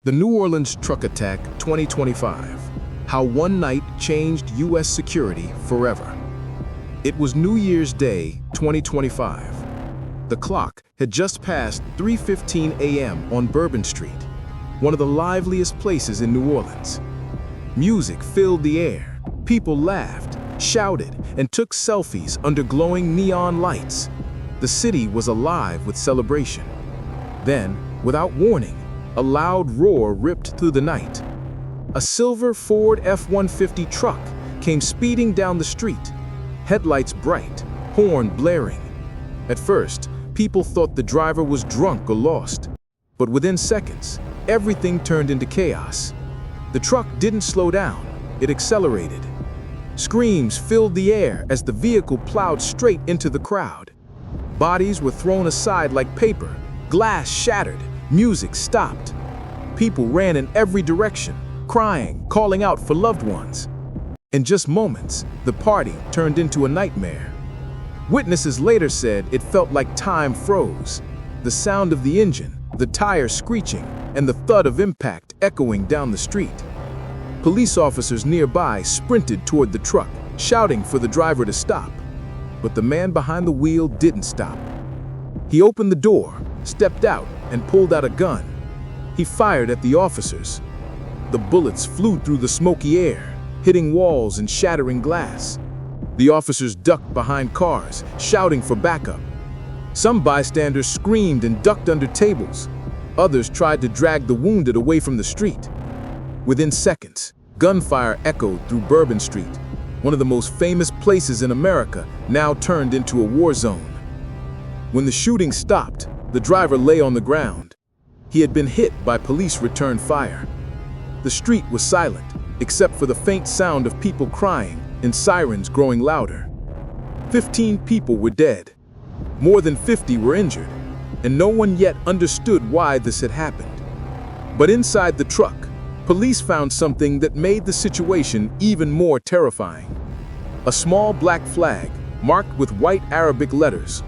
The New Orleans Truck Attack 2025. How One Night Changed U.S. Security Forever. It was New Year's Day 2025. The clock had just passed 3:15 a.m. on Bourbon Street, one of the liveliest places in New Orleans. Music filled the air. People laughed, shouted, and took selfies under glowing neon lights. The city was alive with celebration. Then, without warning, a loud roar ripped through the night. A silver Ford F-150 truck came speeding down the street, headlights bright, horn blaring. At first, people thought the driver was drunk or lost. But within seconds, everything turned into chaos. The truck didn't slow down, it accelerated. Screams filled the air as the vehicle plowed straight into the crowd. Bodies were thrown aside like paper, glass shattered. Music stopped. People ran in every direction, crying, calling out for loved ones. In just moments, the party turned into a nightmare. Witnesses later said it felt like time froze. The sound of the engine, the tires screeching, and the thud of impact echoing down the street. Police officers nearby sprinted toward the truck, shouting for the driver to stop. But the man behind the wheel didn't stop. He opened the door, stepped out, and pulled out a gun. He fired at the officers. The bullets flew through the smoky air, hitting walls and shattering glass. The officers ducked behind cars, shouting for backup. Some bystanders screamed and ducked under tables. Others tried to drag the wounded away from the street. Within seconds, gunfire echoed through Bourbon Street, one of the most famous places in America, now turned into a war zone. When the shooting stopped, the driver lay on the ground. He had been hit by police return fire. The street was silent, except for the faint sound of people crying and sirens growing louder. 15 people were dead. More than 50 were injured, and no one yet understood why this had happened. But inside the truck, police found something that made the situation even more terrifying. A small black flag, marked with white Arabic letters.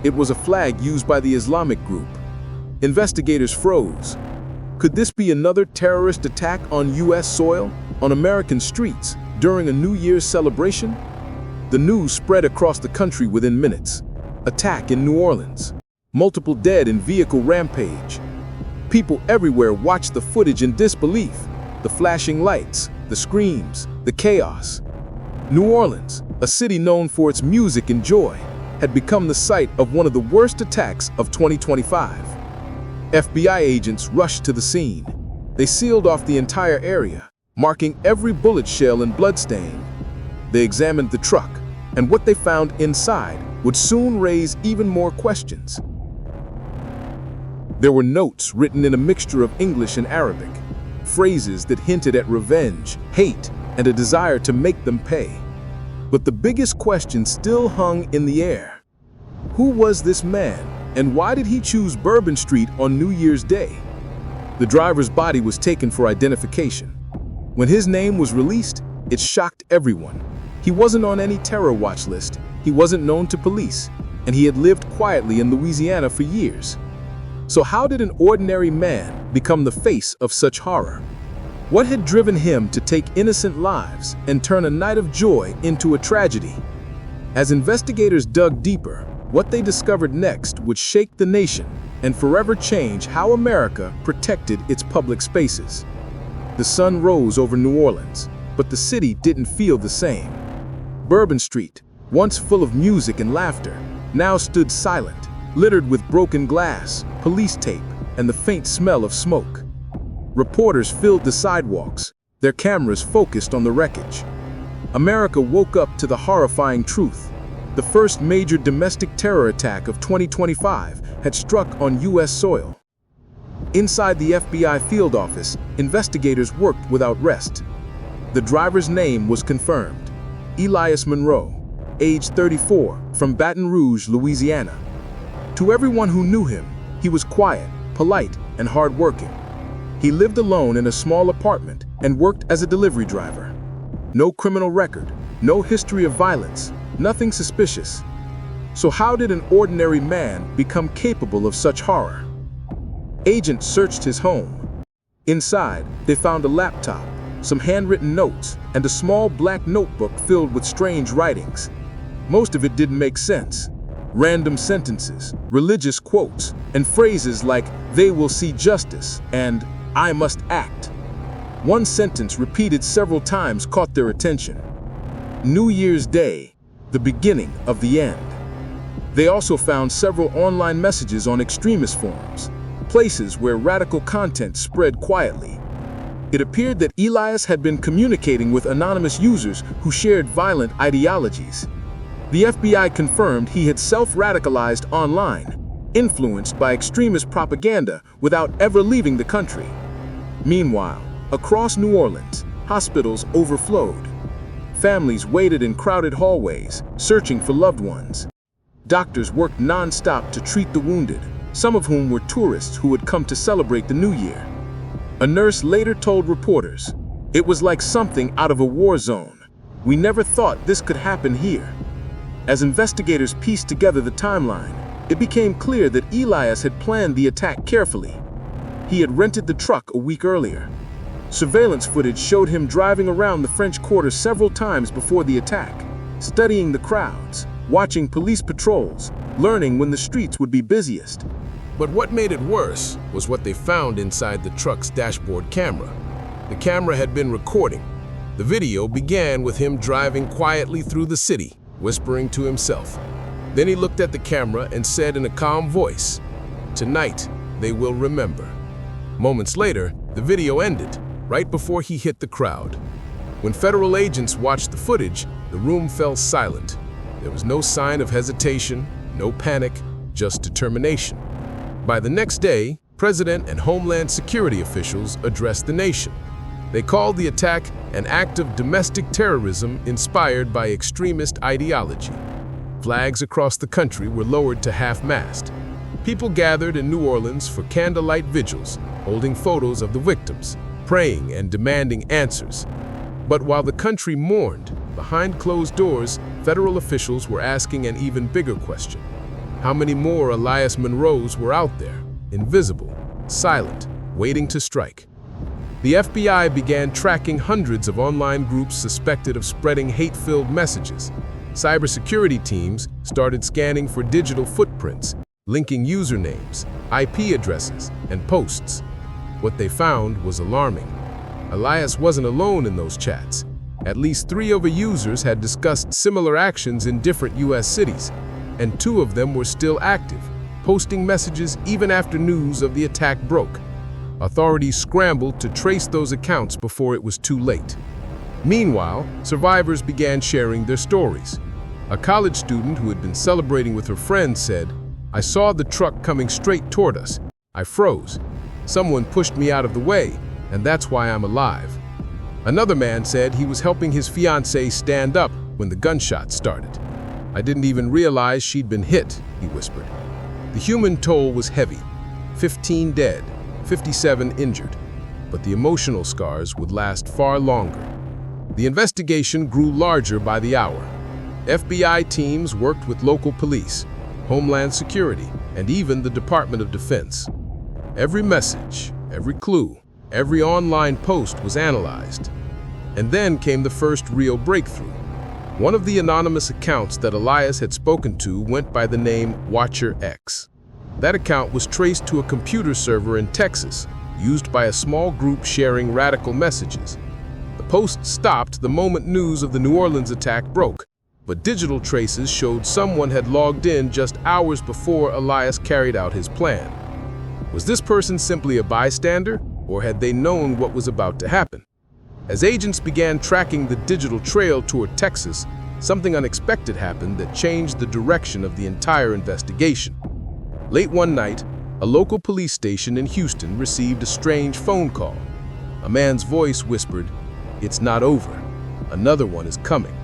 It was a flag used by the Islamic group. Investigators froze. Could this be another terrorist attack on U.S. soil, on American streets, during a New Year's celebration? The news spread across the country within minutes. Attack in New Orleans. Multiple dead in vehicle rampage. People everywhere watched the footage in disbelief. The flashing lights, the screams, the chaos. New Orleans, a city known for its music and joy, had become the site of one of the worst attacks of 2025. FBI agents rushed to the scene. They sealed off the entire area, marking every bullet shell and bloodstain. They examined the truck, and what they found inside would soon raise even more questions. There were notes written in a mixture of English and Arabic, phrases that hinted at revenge, hate, and a desire to make them pay. But the biggest question still hung in the air. Who was this man, and why did he choose Bourbon Street on New Year's Day? The driver's body was taken for identification. When his name was released, it shocked everyone. He wasn't on any terror watch list, he wasn't known to police, and he had lived quietly in Louisiana for years. So how did an ordinary man become the face of such horror? What had driven him to take innocent lives and turn a night of joy into a tragedy? As investigators dug deeper, what they discovered next would shake the nation and forever change how America protected its public spaces. The sun rose over New Orleans, but the city didn't feel the same. Bourbon Street, once full of music and laughter, now stood silent, littered with broken glass, police tape, and the faint smell of smoke. Reporters filled the sidewalks, their cameras focused on the wreckage. America woke up to the horrifying truth. The first major domestic terror attack of 2025 had struck on U.S. soil. Inside the FBI field office, investigators worked without rest. The driver's name was confirmed: Elias Monroe, age 34, from Baton Rouge, Louisiana. To everyone who knew him, he was quiet, polite, and hardworking. He lived alone in a small apartment and worked as a delivery driver. No criminal record, no history of violence, nothing suspicious. So how did an ordinary man become capable of such horror? Agents searched his home. Inside, they found a laptop, some handwritten notes, and a small black notebook filled with strange writings. Most of it didn't make sense. Random sentences, religious quotes, and phrases like, "They will see justice," and "I must act." One sentence repeated several times caught their attention. New Year's Day, the beginning of the end. They also found several online messages on extremist forums, places where radical content spread quietly. It appeared that Elias had been communicating with anonymous users who shared violent ideologies. The FBI confirmed he had self-radicalized online, influenced by extremist propaganda without ever leaving the country. Meanwhile, across New Orleans, hospitals overflowed. Families waited in crowded hallways, searching for loved ones. Doctors worked non-stop to treat the wounded, some of whom were tourists who had come to celebrate the new year. A nurse later told reporters, "It was like something out of a war zone. We never thought this could happen here." As investigators pieced together the timeline, it became clear that Elias had planned the attack carefully. He had rented the truck a week earlier. Surveillance footage showed him driving around the French Quarter several times before the attack, studying the crowds, watching police patrols, learning when the streets would be busiest. But what made it worse was what they found inside the truck's dashboard camera. The camera had been recording. The video began with him driving quietly through the city, whispering to himself. Then he looked at the camera and said in a calm voice, "Tonight, they will remember." Moments later, the video ended, right before he hit the crowd. When federal agents watched the footage, the room fell silent. There was no sign of hesitation, no panic, just determination. By the next day, President and Homeland Security officials addressed the nation. They called the attack an act of domestic terrorism inspired by extremist ideology. Flags across the country were lowered to half-mast. People gathered in New Orleans for candlelight vigils, holding photos of the victims, praying and demanding answers. But while the country mourned, behind closed doors, federal officials were asking an even bigger question. How many more Elias Monroes were out there, invisible, silent, waiting to strike? The FBI began tracking hundreds of online groups suspected of spreading hate-filled messages. Cybersecurity teams started scanning for digital footprints, linking usernames, IP addresses, and posts. What they found was alarming. Elias wasn't alone in those chats. At least 3 other users had discussed similar actions in different U.S. cities, and 2 of them were still active, posting messages even after news of the attack broke. Authorities scrambled to trace those accounts before it was too late. Meanwhile, survivors began sharing their stories. A college student who had been celebrating with her friends said, "I saw the truck coming straight toward us. I froze. Someone pushed me out of the way, and that's why I'm alive." Another man said he was helping his fiancée stand up when the gunshots started. "I didn't even realize she'd been hit," he whispered. The human toll was heavy, 15 dead, 57 injured, but the emotional scars would last far longer. The investigation grew larger by the hour. FBI teams worked with local police, Homeland Security, and even the Department of Defense. Every message, every clue, every online post was analyzed. And then came the first real breakthrough. One of the anonymous accounts that Elias had spoken to went by the name Watcher X. That account was traced to a computer server in Texas, used by a small group sharing radical messages. The post stopped the moment news of the New Orleans attack broke, but digital traces showed someone had logged in just hours before Elias carried out his plan. Was this person simply a bystander, or had they known what was about to happen? As agents began tracking the digital trail toward Texas, something unexpected happened that changed the direction of the entire investigation. Late one night, a local police station in Houston received a strange phone call. A man's voice whispered, "It's not over. Another one is coming."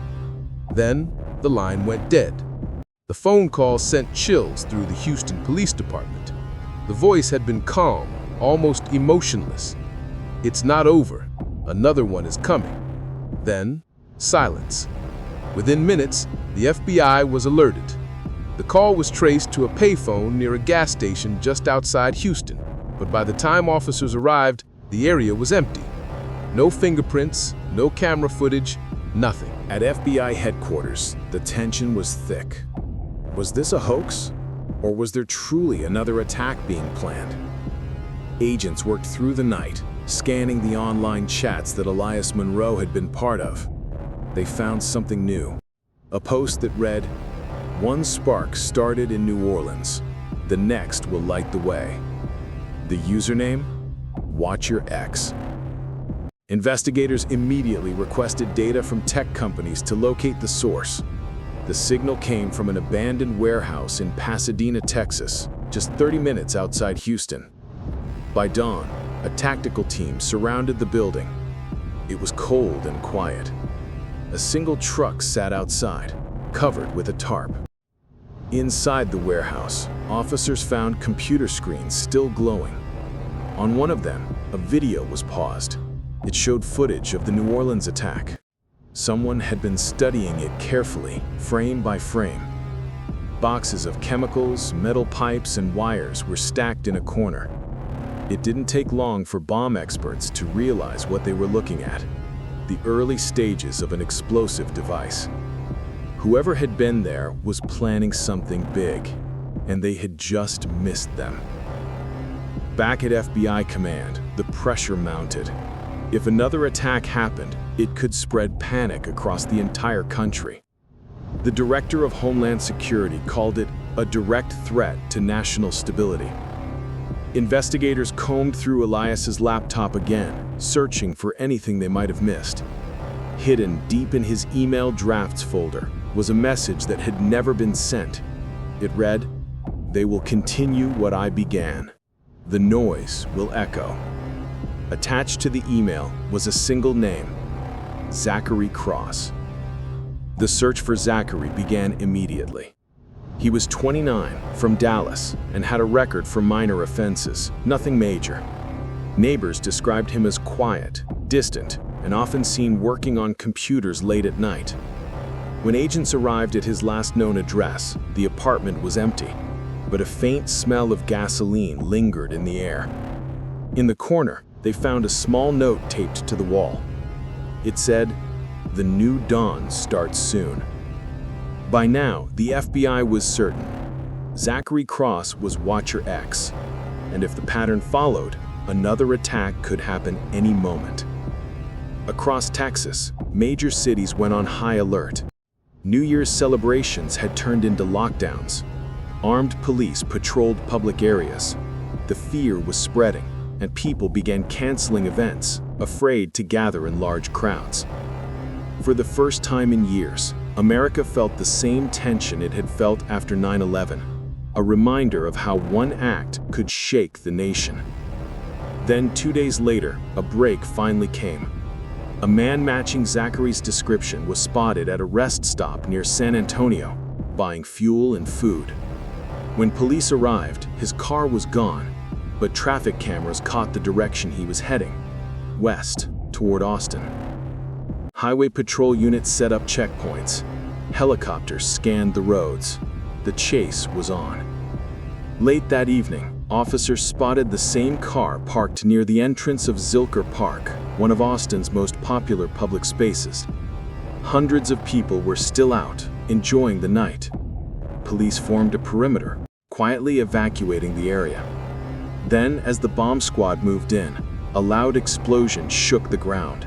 Then, the line went dead. The phone call sent chills through the Houston Police Department. The voice had been calm, almost emotionless. "It's not over. Another one is coming." Then, silence. Within minutes, the FBI was alerted. The call was traced to a payphone near a gas station just outside Houston, but by the time officers arrived, The area was empty. No fingerprints, no camera footage, nothing. At FBI headquarters, the tension was thick. Was this a hoax? Or was there truly another attack being planned? Agents worked through the night, scanning the online chats that Elias Monroe had been part of. They found something new. A post that read, "One spark started in New Orleans. The next will light the way." The username? Watch Your X. Investigators immediately requested data from tech companies to locate the source. The signal came from an abandoned warehouse in Pasadena, Texas, just 30 minutes outside Houston. By dawn, a tactical team surrounded the building. It was cold and quiet. A single truck sat outside, covered with a tarp. Inside the warehouse, officers found computer screens still glowing. On one of them, a video was paused. It showed footage of the New Orleans attack. Someone had been studying it carefully, frame by frame. Boxes of chemicals, metal pipes, and wires were stacked in a corner. It didn't take long for bomb experts to realize what they were looking at: the early stages of an explosive device. Whoever had been there was planning something big, and they had just missed them. Back at FBI command, the pressure mounted. If another attack happened, it could spread panic across the entire country. The director of Homeland Security called it a direct threat to national stability. Investigators combed through Elias's laptop again, searching for anything they might have missed. Hidden deep in his email drafts folder was a message that had never been sent. It read, "They will continue what I began. The noise will echo." Attached to the email was a single name: Zachary Cross. The search for Zachary began immediately. He was 29, from Dallas, and had a record for minor offenses, nothing major. Neighbors described him as quiet, distant, and often seen working on computers late at night. When agents arrived at his last known address, the apartment was empty, but a faint smell of gasoline lingered in the air. In the corner, they found a small note taped to the wall. It said, "The new dawn starts soon." By now, the FBI was certain. Zachary Cross was Watcher X, and if the pattern followed, another attack could happen any moment. Across Texas, major cities went on high alert. New Year's celebrations had turned into lockdowns. Armed police patrolled public areas. The fear was spreading, and people began canceling events, afraid to gather in large crowds. For the first time in years, America felt the same tension it had felt after 9/11, a reminder of how one act could shake the nation. Then 2 days later, a break finally came. A man matching Zachary's description was spotted at a rest stop near San Antonio, buying fuel and food. When police arrived, his car was gone, but traffic cameras caught the direction he was heading, west, toward Austin. Highway patrol units set up checkpoints. Helicopters scanned the roads. The chase was on. Late that evening, officers spotted the same car parked near the entrance of Zilker Park, one of Austin's most popular public spaces. Hundreds of people were still out, enjoying the night. Police formed a perimeter, quietly evacuating the area. Then, as the bomb squad moved in, a loud explosion shook the ground.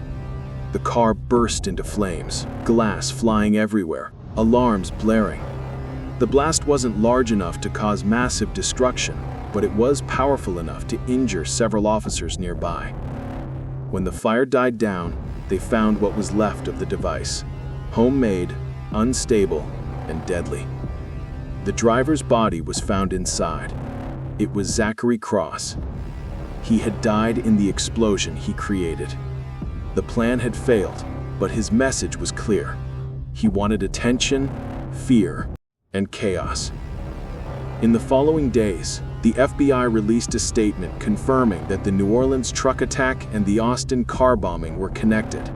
The car burst into flames, glass flying everywhere, alarms blaring. The blast wasn't large enough to cause massive destruction, but it was powerful enough to injure several officers nearby. When the fire died down, they found what was left of the device: homemade, unstable, and deadly. The driver's body was found inside. It was Zachary Cross. He had died in the explosion he created. The plan had failed, but his message was clear. He wanted attention, fear, and chaos. In the following days, the FBI released a statement confirming that the New Orleans truck attack and the Austin car bombing were connected.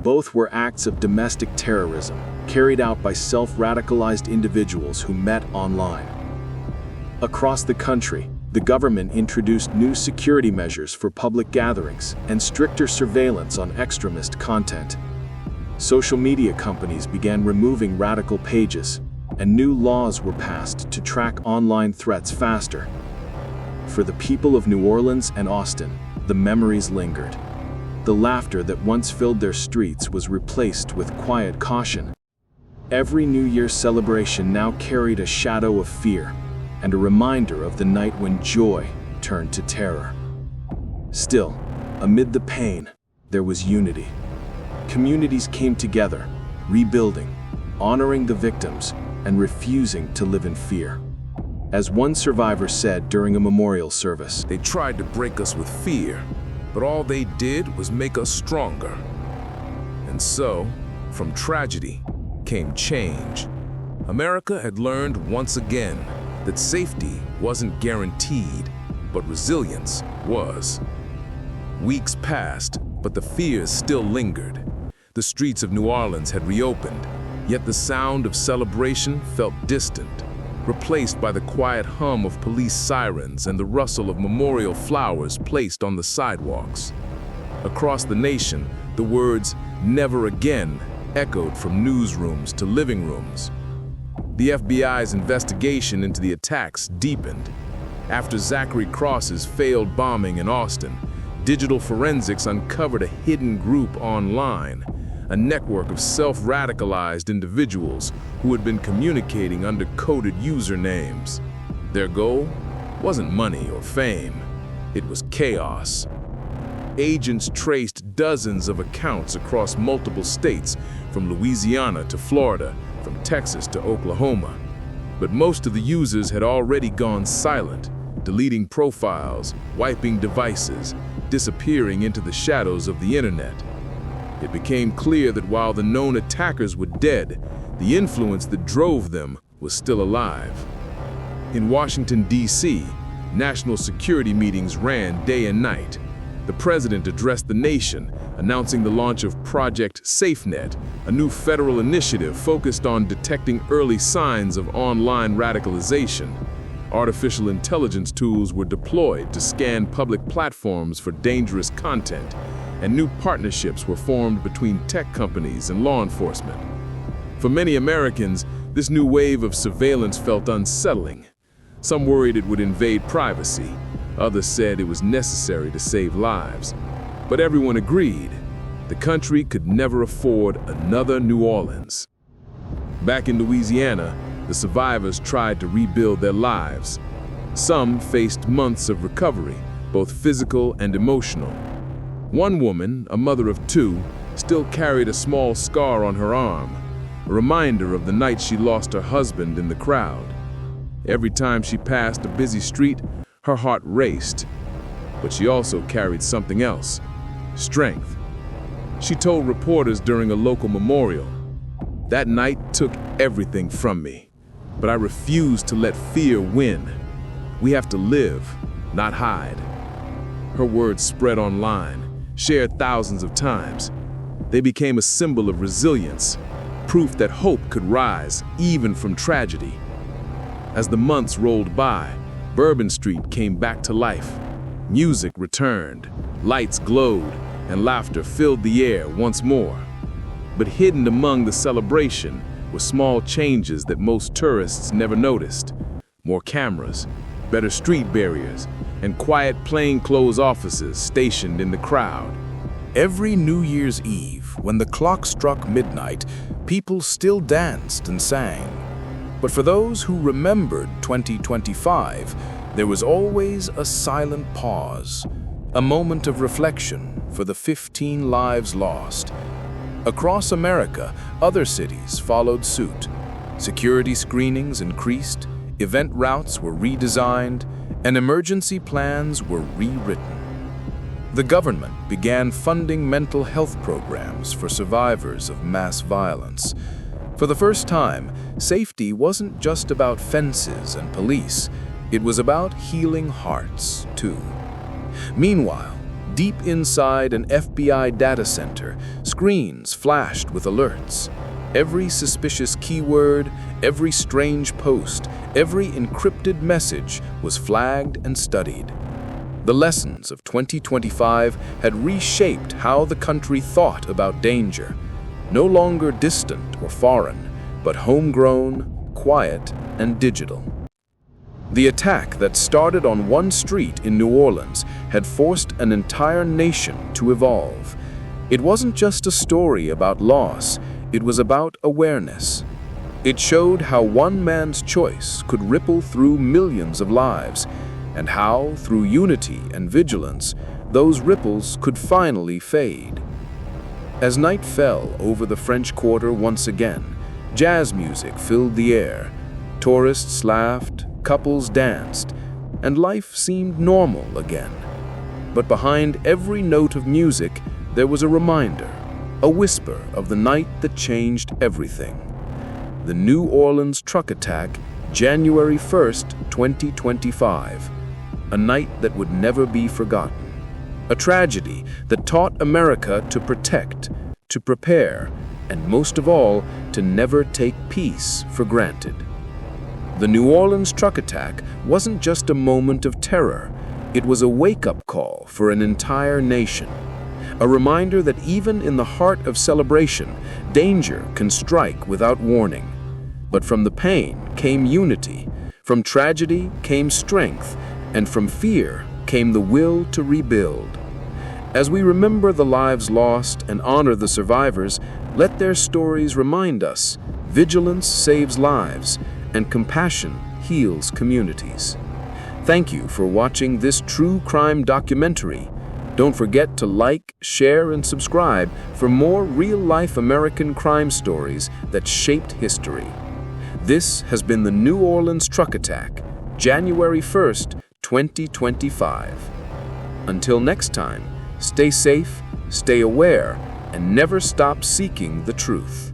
Both were acts of domestic terrorism, carried out by self-radicalized individuals who met online. Across the country, The government introduced new security measures for public gatherings and stricter surveillance on extremist content. Social media companies began removing radical pages, and new laws were passed to track online threats faster. For the people of New Orleans and Austin, the memories lingered. The laughter that once filled their streets was replaced with quiet caution. Every New Year's celebration now carried a shadow of fear and a reminder of the night when joy turned to terror. Still, amid the pain, there was unity. Communities came together, rebuilding, honoring the victims, and refusing to live in fear. As one survivor said during a memorial service, "They tried to break us with fear, but all they did was make us stronger." And so, from tragedy came change. America had learned once again that safety wasn't guaranteed, but resilience was. Weeks passed, but the fears still lingered. The streets of New Orleans had reopened, yet the sound of celebration felt distant, replaced by the quiet hum of police sirens and the rustle of memorial flowers placed on the sidewalks. Across the nation, the words "never again" echoed from newsrooms to living rooms. The FBI's investigation into the attacks deepened. After Zachary Cross's failed bombing in Austin, digital forensics uncovered a hidden group online, a network of self-radicalized individuals who had been communicating under coded usernames. Their goal wasn't money or fame, it was chaos. Agents traced dozens of accounts across multiple states, from Louisiana to Florida, from Texas to Oklahoma. But most of the users had already gone silent, deleting profiles, wiping devices, disappearing into the shadows of the internet. It became clear that while the known attackers were dead, the influence that drove them was still alive. In Washington, D.C., national security meetings ran day and night. The president addressed the nation, announcing the launch of Project SafeNet, a new federal initiative focused on detecting early signs of online radicalization. Artificial intelligence tools were deployed to scan public platforms for dangerous content, and new partnerships were formed between tech companies and law enforcement. For many Americans, this new wave of surveillance felt unsettling. Some worried it would invade privacy. Others said it was necessary to save lives. But everyone agreed the country could never afford another New Orleans. Back in Louisiana, the survivors tried to rebuild their lives. Some faced months of recovery, both physical and emotional. One woman, a mother of two, still carried a small scar on her arm, a reminder of the night she lost her husband in the crowd. Every time she passed a busy street, her heart raced. But she also carried something else: strength. She told reporters during a local memorial, "That night took everything from me, but I refused to let fear win. We have to live, not hide." Her words spread online, shared thousands of times. They became a symbol of resilience, proof that hope could rise even from tragedy. As the months rolled by, Bourbon Street came back to life. Music returned, lights glowed, and laughter filled the air once more. But hidden among the celebration were small changes that most tourists never noticed. More cameras, better street barriers, and quiet plainclothes officers stationed in the crowd. Every New Year's Eve, when the clock struck midnight, people still danced and sang. But for those who remembered 2025, there was always a silent pause, a moment of reflection for the 15 lives lost. Across America, other cities followed suit. Security screenings increased, event routes were redesigned, and emergency plans were rewritten. The government began funding mental health programs for survivors of mass violence. For the first time, safety wasn't just about fences and police. It was about healing hearts, too. Meanwhile, deep inside an FBI data center, screens flashed with alerts. Every suspicious keyword, every strange post, every encrypted message was flagged and studied. The lessons of 2025 had reshaped how the country thought about danger, no longer distant or foreign, but homegrown, quiet, and digital. The attack that started on one street in New Orleans had forced an entire nation to evolve. It wasn't just a story about loss, it was about awareness. It showed how one man's choice could ripple through millions of lives, and how, through unity and vigilance, those ripples could finally fade. As night fell over the French Quarter once again, jazz music filled the air, tourists laughed, couples danced, and life seemed normal again. But behind every note of music, there was a reminder, a whisper of the night that changed everything. The New Orleans truck attack, January 1st, 2025. A night that would never be forgotten. A tragedy that taught America to protect, to prepare, and most of all, to never take peace for granted. The New Orleans truck attack wasn't just a moment of terror, it was a wake-up call for an entire nation. A reminder that even in the heart of celebration, danger can strike without warning. But from the pain came unity, from tragedy came strength, and from fear came the will to rebuild. As we remember the lives lost and honor the survivors, let their stories remind us, vigilance saves lives, and compassion heals communities. Thank you for watching this true crime documentary. Don't forget to like, share, and subscribe for more real-life American crime stories that shaped history. This has been the New Orleans truck attack, January 1st, 2025. Until next time, stay safe, stay aware, and never stop seeking the truth.